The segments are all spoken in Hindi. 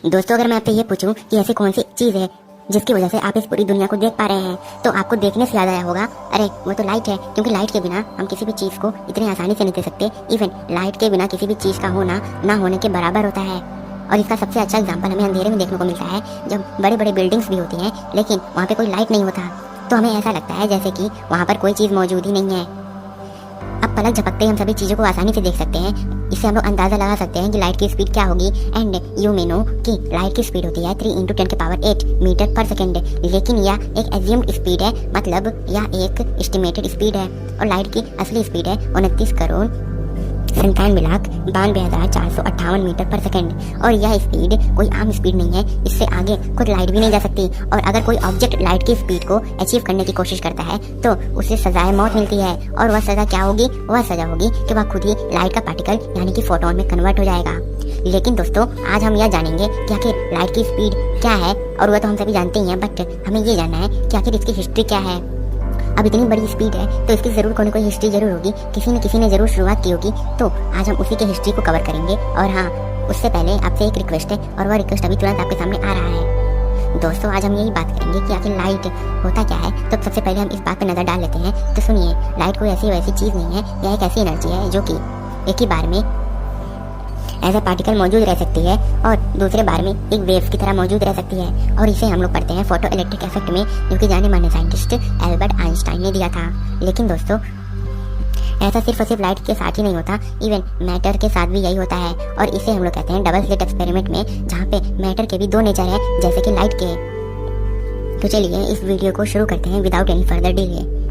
दोस्तों, अगर मैं आपसे ये पूछूं कि ऐसी कौन सी चीज़ है जिसकी वजह से आप इस पूरी दुनिया को देख पा रहे हैं, तो आपको देखने से याद आया होगा, अरे वो तो लाइट है। क्योंकि लाइट के बिना हम किसी भी चीज़ को इतनी आसानी से नहीं देख सकते। इवन लाइट के बिना किसी भी चीज़ का होना ना होने के बराबर होता है। और इसका सबसे अच्छा एग्जाम्पल हमें अंधेरे में देखने को मिलता है, जब बड़े बड़े बिल्डिंग्स भी होती हैं लेकिन वहाँ पे कोई लाइट नहीं होता, तो हमें ऐसा लगता है जैसे कि वहाँ पर कोई चीज़ मौजूद ही नहीं है। अब पलक झपकते ही हम सभी चीज़ों को आसानी से देख सकते हैं। इससे हम लोग अंदाज़ा लगा सकते हैं कि लाइट की स्पीड क्या होगी। एंड यू मे नो कि लाइट की स्पीड होती है 3 × 10⁸ मीटर पर सेकेंड। लेकिन यह एक एज्यूम्ड स्पीड है, मतलब यह एक एस्टिमेटेड स्पीड है। और लाइट की असली स्पीड है 29,97,92,458 मीटर पर सेकेंड। और यह स्पीड कोई आम स्पीड नहीं है, इससे आगे खुद लाइट भी नहीं जा सकती। और अगर कोई ऑब्जेक्ट लाइट की स्पीड को अचीव करने की कोशिश करता है तो उसे सजाए मौत मिलती है। और वह सजा क्या होगी? वह सजा होगी कि वह खुद ही लाइट का पार्टिकल यानी कि फोटोन में कन्वर्ट हो जाएगा। लेकिन दोस्तों, आज हम यह जानेंगे कि आखिर लाइट की स्पीड क्या है। और वह तो हम सभी जानते ही हैं, बट हमें ये जानना है कि आखिर इसकी हिस्ट्री क्या है। अब इतनी बड़ी स्पीड है तो इसकी जरूर कोई ना कोई हिस्ट्री जरूर होगी, किसी ने जरूर शुरुआत की होगी। तो आज हम उसी के हिस्ट्री को कवर करेंगे। और हाँ, उससे पहले आपसे एक रिक्वेस्ट है, और वह रिक्वेस्ट अभी तुरंत आपके सामने आ रहा है। दोस्तों, आज हम यही बात करेंगे कि आखिर लाइट होता क्या है। तो सबसे पहले हम इस बात पर नजर डाल लेते हैं। तो सुनिए, लाइट कोई ऐसी वैसी चीज़ नहीं है, यह एक ऐसी एनर्जी है जो कि एक ही बार में एज ए पार्टिकल मौजूद रह सकती है और दूसरे बार में एक वेव की तरह मौजूद रह सकती है। और इसे हम लोग पढ़ते हैं फोटो इलेक्ट्रिक इफेक्ट में, जो कि जाने माने साइंटिस्ट एल्बर्ट आइंस्टाइन ने दिया था। लेकिन दोस्तों, ऐसा सिर्फ और सिर्फ लाइट के साथ ही नहीं होता, इवन मैटर के साथ भी यही होता है। और इसे हम लोग कहते हैं डबल स्लिट एक्सपेरिमेंट में, जहाँ पे मैटर के भी दो नेचर है जैसे कि लाइट के। तो चलिए इस वीडियो को शुरू करते हैं विदाउट एनी फर्दर डिले।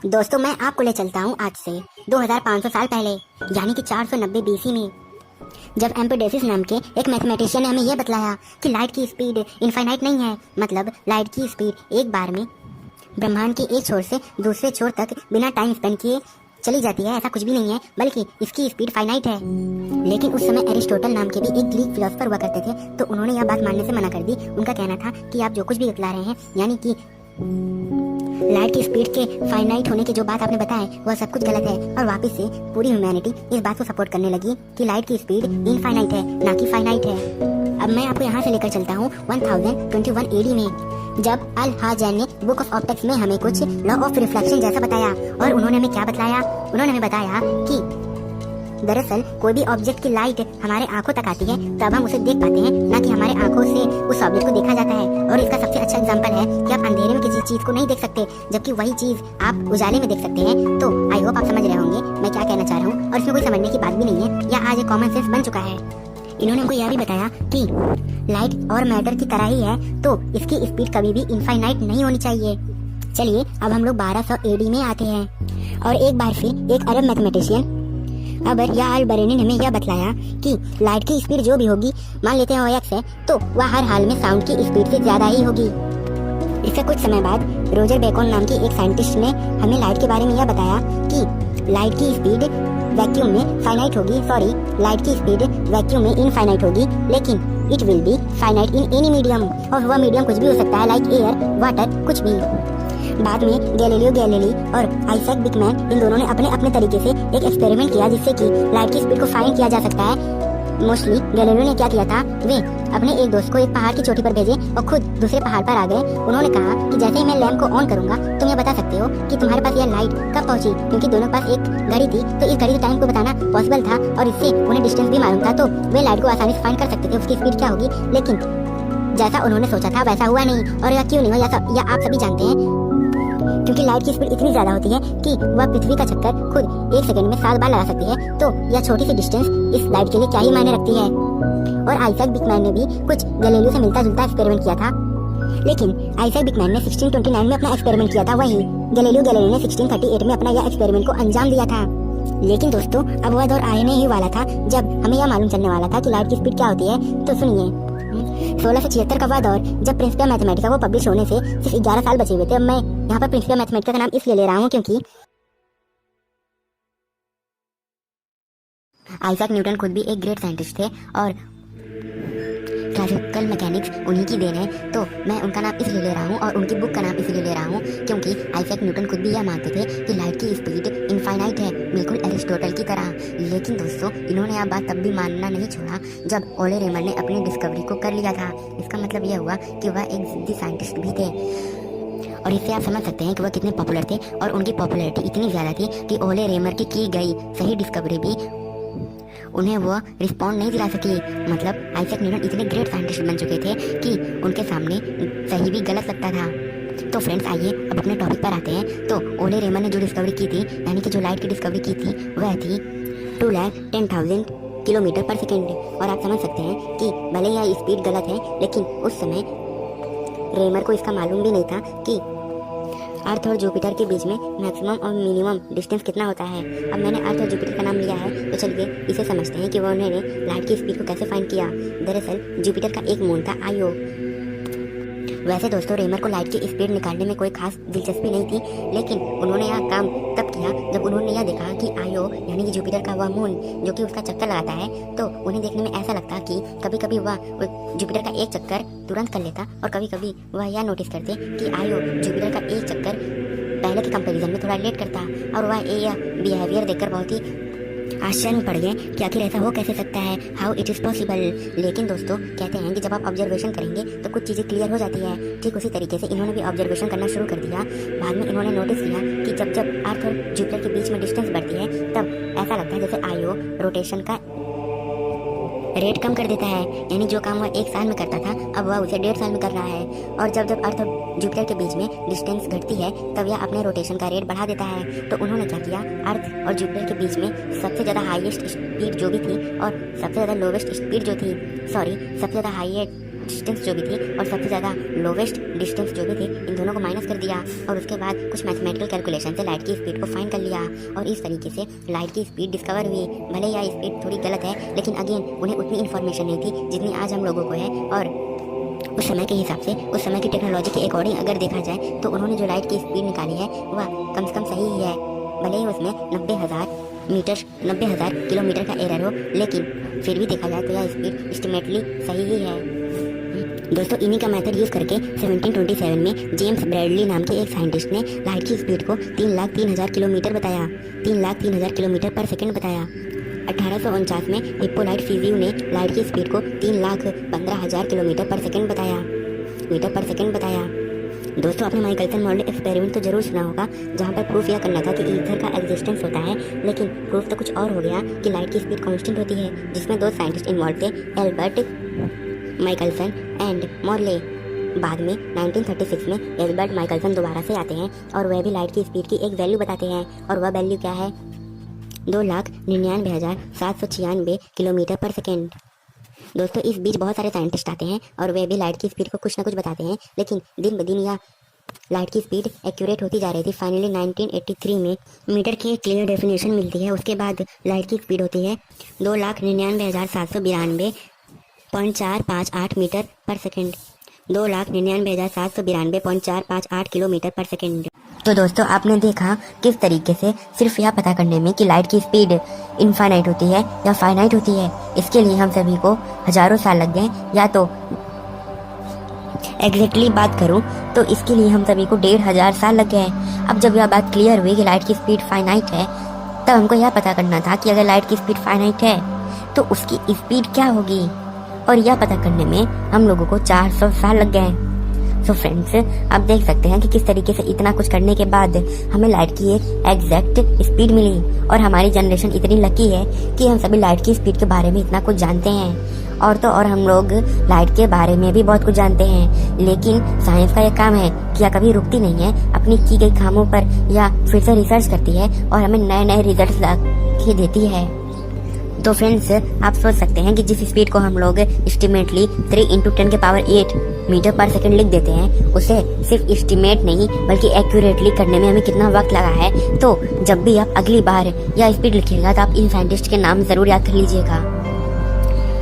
दोस्तों, मैं आपको ले चलता हूँ आज से 2500 साल पहले, यानी कि 490 BC में, जब एम्पेडोसिस नाम के एक मैथमेटिशियन ने हमें यह बतलाया कि लाइट की स्पीड इनफाइनाइट नहीं है। मतलब लाइट की स्पीड एक बार में ब्रह्मांड के एक छोर से दूसरे छोर तक बिना टाइम स्पेंड किए चली जाती है। ऐसा कुछ भी नहीं है, बल्कि इसकी स्पीड फाइनाइट है। लेकिन उस समय एरिस्टोटल नाम के भी एक ग्रीक फिलोसफर हुआ करते थे, तो उन्होंने यह बात मानने से मना कर दी। उनका कहना था कि आप जो कुछ भी बतला रहे हैं, यानी कि लाइट की स्पीड के फाइनाइट होने की जो बात आपने बताया वह सब कुछ गलत है। और वापस से पूरी ह्यूमैनिटी इस बात को सपोर्ट करने लगी कि लाइट की स्पीड इनफाइनाइट है, ना कि फाइनाइट है। अब मैं आपको यहाँ से लेकर चलता हूँ 1021 AD में, जब अल हाजन ने बुक ऑफ ऑप्टिक्स में हमें कुछ लॉ ऑफ रिफ्लेक्शन जैसा बताया। और उन्होंने हमें क्या बतलाया? उन्होंने हमें बताया कि दरअसल कोई भी ऑब्जेक्ट की लाइट हमारे आंखों तक आती है तब हम उसे देख पाते हैं, ना कि हमारे आंखों से उस ऑब्जेक्ट को देखा जाता है। और इसका सबसे अच्छा एग्जांपल है कि आप अंधेरे में किसी चीज को नहीं देख सकते, जबकि वही चीज आप उजाले में देख सकते हैं। तो आई होप आप समझ रहे होंगे मैं क्या कहना चाह रहा हूँ। और इसमें कोई समझने की बात भी नहीं है, यह आज एक कॉमन सेंस बन चुका है। इन्होंने हमको यह भी बताया कि लाइट और मैटर की तरह ही है, तो इसकी स्पीड कभी भी इनफाइनाइट नहीं होनी चाहिए। चलिए अब हम लोग 1200 AD में आते हैं, और एक बार फिर एक अरब मैथमेटिशियन अबर या अल बरेनी ने हमें यह बतलाया कि लाइट की स्पीड जो भी होगी, मान लेते हैं OX है, तो वह हर हाल में साउंड की स्पीड से ज्यादा ही होगी। इससे कुछ समय बाद रोजर बेकन नाम के एक साइंटिस्ट ने हमें लाइट के बारे में यह बताया कि लाइट की स्पीड वैक्यूम में फाइनाइट होगी, लाइट की स्पीड वैक्यूम में इनफाइनाइट होगी, लेकिन it will be finite in any medium. और वह मीडियम कुछ भी हो सकता है, लाइक एयर, वाटर, कुछ भी। बाद में गैलीलियो गैलीली और आइजैक बिकमैन इन दोनों ने अपने अपने तरीके से एक एक्सपेरिमेंट किया जिससे कि लाइट की स्पीड को फाइंड किया जा सकता है। मोस्टली गैलीलियो ने क्या किया था, वे अपने एक दोस्त को एक पहाड़ की चोटी पर भेजे और खुद दूसरे पहाड़ पर आ गए। उन्होंने कहा कि जैसे ही मैं लैंप को ऑन करूंगा, तुम ये बता सकते हो कि तुम्हारे पास यह लाइट कब पहुंची, क्योंकि दोनों के पास एक घड़ी थी, तो इस घड़ी के टाइम को बताना पॉसिबल था और इससे उन्हें डिस्टेंस भी मालूम था, तो वे लाइट को आसानी से फाइंड कर सकते थे उसकी स्पीड क्या होगी। लेकिन जैसा उन्होंने सोचा था वैसा हुआ नहीं। और यह क्यों नहीं हुआ, यह आप सभी जानते हैं, क्योंकि लाइट की स्पीड इतनी ज्यादा होती है कि वह पृथ्वी का चक्कर खुद 1 सेकंड में 7 बार लगा सकती है। तो यह छोटी सी डिस्टेंस इस लाइट के लिए क्या ही मायने रखती है। और आइजैक बिकमैन ने भी कुछ गैलीलियो से मिलता जुलता एक्सपेरिमेंट किया था, लेकिन आइजैक बिकमैन ने 1629 में अपना एक्सपेरिमेंट किया था, वहीं गैलीलियो गैलीली ने 1638 में अपना यह एक्सपेरिमेंट को अंजाम दिया था। लेकिन दोस्तों अब वह दौर आने ही वाला था जब हमें यह मालूम चलने वाला था कि लाइट की स्पीड क्या होती है। तो सुनिए, 1676 का वह दौर जब प्रिंसिपिया मैथमेटिका को पब्लिश होने से सिर्फ 11 साल बचे हुए थे। अब मैं यहाँ पर प्रिंसिपिया मैथमेटिका का नाम इसलिए ले रहा हूँ क्योंकि आइजैक न्यूटन खुद भी एक ग्रेट साइंटिस्ट थे और क्लासिकल मैकेनिक्स उन्हीं की देन है। तो मैं उनका नाम इसलिए ले रहा हूँ और उनकी बुक का नाम इसलिए ले रहा हूँ क्योंकि आइजैक न्यूटन खुद भी यह मानते थे कि लाइट की स्पीड इनफाइनाइट है, बिल्कुल एरिस्टोटल की तरह। लेकिन दोस्तों इन्होंने यह बात तब भी मानना नहीं छोड़ा जब ओले रेमंड ने अपनी डिस्कवरी को कर लिया था। इसका मतलब यह हुआ कि वह एक जिद्दी साइंटिस्ट भी थे और इससे आप समझ सकते हैं कि वह कितने पॉपुलर थे। और उनकी पॉपुलैरिटी इतनी ज़्यादा थी कि ओले रेमंड की गई सही डिस्कवरी भी उन्हें वो रिस्पॉन्ड नहीं दिला सकी। मतलब आइजैक न्यूटन इतने ग्रेट साइंटिस्ट बन चुके थे कि उनके सामने सही भी गलत लगता था। तो फ्रेंड्स आइए अब अपने टॉपिक पर आते हैं। तो ओले रेमंड ने जो डिस्कवरी की थी, यानी कि जो लाइट की डिस्कवरी की थी, वह थी 2,10,000 किलोमीटर पर सेकेंड। और आप समझ सकते हैं कि भले यह स्पीड गलत है, लेकिन उस समय रेमंड को इसका मालूम भी नहीं था कि अर्थ और जुपिटर के बीच में मैक्सिमम और मिनिमम डिस्टेंस कितना होता है। अब मैंने अर्थ और जुपिटर का नाम लिया है तो चलिए इसे समझते हैं कि उन्होंने लाइट की स्पीड को कैसे फाइंड किया। दरअसल जुपिटर का एक मून था आयो। वैसे दोस्तों रेमंड को लाइट की स्पीड निकालने में कोई खास दिलचस्पी नहीं थी, लेकिन उन्होंने यह काम तब किया जब उन्होंने यह देखा कि आयो यानी कि जुपिटर का वह मून जो कि उसका चक्कर लगाता है, तो उन्हें देखने में ऐसा लगता कि कभी कभी वह जुपिटर का एक चक्कर तुरंत कर लेता और कभी कभी वह यह नोटिस करते कि आयो जुपिटर का एक चक्कर पहले के कंपैरिजन में थोड़ा लेट करता। और वह यह बिहेवियर देखकर बहुत ही आश्चर्य में पड़ गए कि आखिर ऐसा हो कैसे सकता है, हाउ इट इज़ पॉसिबल। लेकिन दोस्तों कहते हैं कि जब आप ऑब्जर्वेशन करेंगे तो कुछ चीज़ें क्लियर हो जाती है। ठीक उसी तरीके से इन्होंने भी ऑब्जर्वेशन करना शुरू कर दिया। बाद में इन्होंने नोटिस किया कि जब जब अर्थ और जुपिटर के बीच में डिस्टेंस बढ़ती है तब ऐसा लगता है जैसे आयो रोटेशन का रेट कम कर देता है, यानी जो काम वह 1 साल में करता था अब वह उसे 1.5 साल में कर रहा है। और जब जब अर्थ और जुपिटर के बीच में डिस्टेंस घटती है तब यह अपने रोटेशन का रेट बढ़ा देता है। तो उन्होंने क्या किया, अर्थ और जुपिटर के बीच में सबसे ज़्यादा हाईएस्ट स्पीड जो भी थी और सबसे ज़्यादा लोवेस्ट स्पीड जो थी, सबसे ज़्यादा हाईएस्ट डिस्टेंस जो भी थी और सबसे ज़्यादा लोवेस्ट डिस्टेंस जो भी थी, इन दोनों को माइनस कर दिया और उसके बाद कुछ मैथमेटिकल कैलकुलेशन से लाइट की स्पीड को फाइंड कर लिया। और इस तरीके से लाइट की स्पीड डिस्कवर हुई। भले यह स्पीड थोड़ी गलत है, लेकिन अगेन उन्हें उतनी इन्फॉर्मेशन नहीं थी जितनी आज हम लोगों को है। और उस समय के हिसाब से, उस समय की टेक्नोलॉजी के अकॉर्डिंग अगर देखा जाए तो उन्होंने जो लाइट की स्पीड निकाली है वह कम से कम सही ही है। भले ही उसमें 90,000 किलोमीटर का एरर हो, लेकिन फिर भी देखा जाए तो यह स्पीड एस्टिमेटली सही ही है। दोस्तों इन्हीं का मेथड यूज़ करके 1727 में जेम्स ब्रैडली नाम के एक साइंटिस्ट ने लाइट की स्पीड को 3,03,000 किलोमीटर बताया, 3,03,000 किलोमीटर पर सेकंड बताया। 1849 में हिप्पोलाइट फिजियो ने लाइट की स्पीड को 3,15,000 किलोमीटर पर सेकंड बताया। दोस्तों आपने माइकलसन मॉडल एक्सपेरिमेंट तो जरूर सुना होगा, जहाँ पर प्रूफ यह करना था कि ईथर का एग्जिस्टेंस होता है, लेकिन प्रूफ तो कुछ और हो गया कि लाइट की स्पीड कांस्टेंट होती है, जिसमें 2 साइंटिस्ट इन्वॉल्व थे, एल्बर्ट माइकलसन एंड मॉर्ले। बाद में 1936 में एल्बर्ट माइकलसन दोबारा से आते हैं और वह भी लाइट की स्पीड की एक वैल्यू बताते हैं, और वह वैल्यू क्या है, 2,99,796 किलोमीटर पर सेकेंड। दोस्तों इस बीच बहुत सारे साइंटिस्ट आते हैं और वे भी लाइट की स्पीड को कुछ ना कुछ बताते हैं, लेकिन दिन ब दिन यह लाइट की स्पीड एक्यूरेट होती जा रही थी। फाइनली 1983 में मीटर की एक क्लियर डेफिनेशन मिलती है। उसके बाद लाइट की स्पीड होती है 2,99,792.458 मीटर पर सेकेंड, 2,99,792.458 किलोमीटर पर सेकेंड। तो दोस्तों आपने देखा किस तरीके से सिर्फ यह पता करने में कि लाइट की स्पीड इनफाइनाइट होती है या फाइनाइट होती है, इसके लिए हम सभी को हजारों साल लग गए, या तो एग्जैक्टली बात करूं तो इसके लिए हम सभी को 1,500 साल लग गए। अब जब यह बात क्लियर हुई कि लाइट की स्पीड फाइनाइट है, तब हमको यह पता करना था कि अगर लाइट की स्पीड फाइनाइट है तो उसकी स्पीड क्या होगी, और यह पता करने में हम लोगों को 400 साल लग गए। सो फ्रेंड्स आप देख सकते हैं कि किस तरीके से इतना कुछ करने के बाद हमें लाइट की एक एग्जैक्ट स्पीड मिली, और हमारी जनरेशन इतनी लकी है कि हम सभी लाइट की स्पीड के बारे में इतना कुछ जानते हैं। और तो और हम लोग लाइट के बारे में भी बहुत कुछ जानते हैं, लेकिन साइंस का यह काम है कि यह कभी रुकती नहीं है, अपनी की गई कामों पर या फिर से रिसर्च करती है और हमें नए नए रिजल्ट ला के देती है। तो फ्रेंड्स, आप सोच सकते हैं कि जिस स्पीड को हम लोग एस्टिमेटली 3 × 10⁸ मीटर पर सेकंड लिख देते हैं, उसे सिर्फ एस्टिमेट नहीं बल्कि एक्यूरेटली करने में हमें कितना वक्त लगा है। तो जब भी आप अगली बार यह स्पीड लिखिएगा तो आप इन साइंटिस्ट के नाम जरूर याद कर लीजिएगा,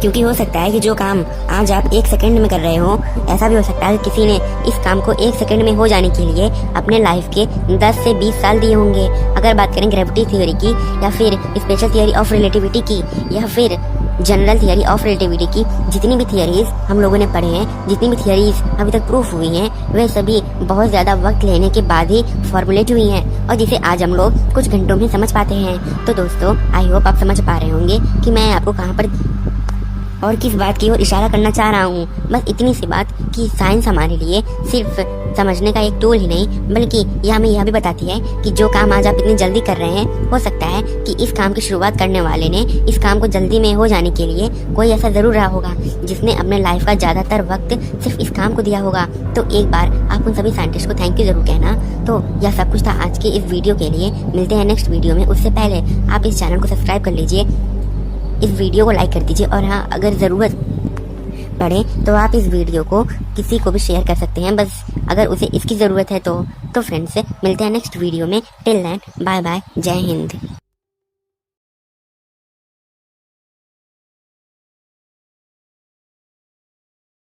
क्योंकि हो सकता है कि जो काम आज आप 1 सेकंड में कर रहे हो, ऐसा भी हो सकता है कि किसी ने इस काम को 1 सेकंड में हो जाने के लिए अपने लाइफ के 10 से 20 साल दिए होंगे। अगर बात करें ग्रेविटी थ्योरी की, या फिर स्पेशल थियरी ऑफ रिलेटिविटी की, या फिर जनरल थियरी ऑफ रिलेटिविटी की, जितनी भी थियरीज हम लोगों ने पढ़े हैं, जितनी भी थियरीज अभी तक प्रूफ हुई हैं, वे सभी बहुत ज़्यादा वक्त लेने के बाद ही फॉर्मुलेट हुई हैं, और जिसे आज हम लोग कुछ घंटों में समझ पाते हैं। तो दोस्तों, आई होप आप समझ पा रहे होंगे कि मैं आपको कहाँ पर और किस बात की ओर इशारा करना चाह रहा हूँ। बस इतनी सी बात कि साइंस हमारे लिए सिर्फ समझने का एक टूल ही नहीं, बल्कि यह हमें यह भी बताती है कि जो काम आज आप इतनी जल्दी कर रहे हैं, हो सकता है कि इस काम की शुरुआत करने वाले ने इस काम को जल्दी में हो जाने के लिए कोई ऐसा जरूर रहा होगा जिसने अपने लाइफ का ज़्यादातर वक्त सिर्फ इस काम को दिया होगा। तो एक बार आप उन सभी साइंटिस्ट को थैंक यू जरूर कहना। तो यह सब कुछ था आज के इस वीडियो के लिए। मिलते हैं नेक्स्ट वीडियो में। उससे पहले आप इस चैनल को सब्सक्राइब कर लीजिए, इस वीडियो को लाइक कर दीजिए, और हाँ, अगर ज़रूरत पड़े तो आप इस वीडियो को किसी को भी शेयर कर सकते हैं, बस अगर उसे इसकी ज़रूरत है तो फ्रेंड्स, मिलते हैं नेक्स्ट वीडियो में। टिल देन, बाय बाय, जय हिंद।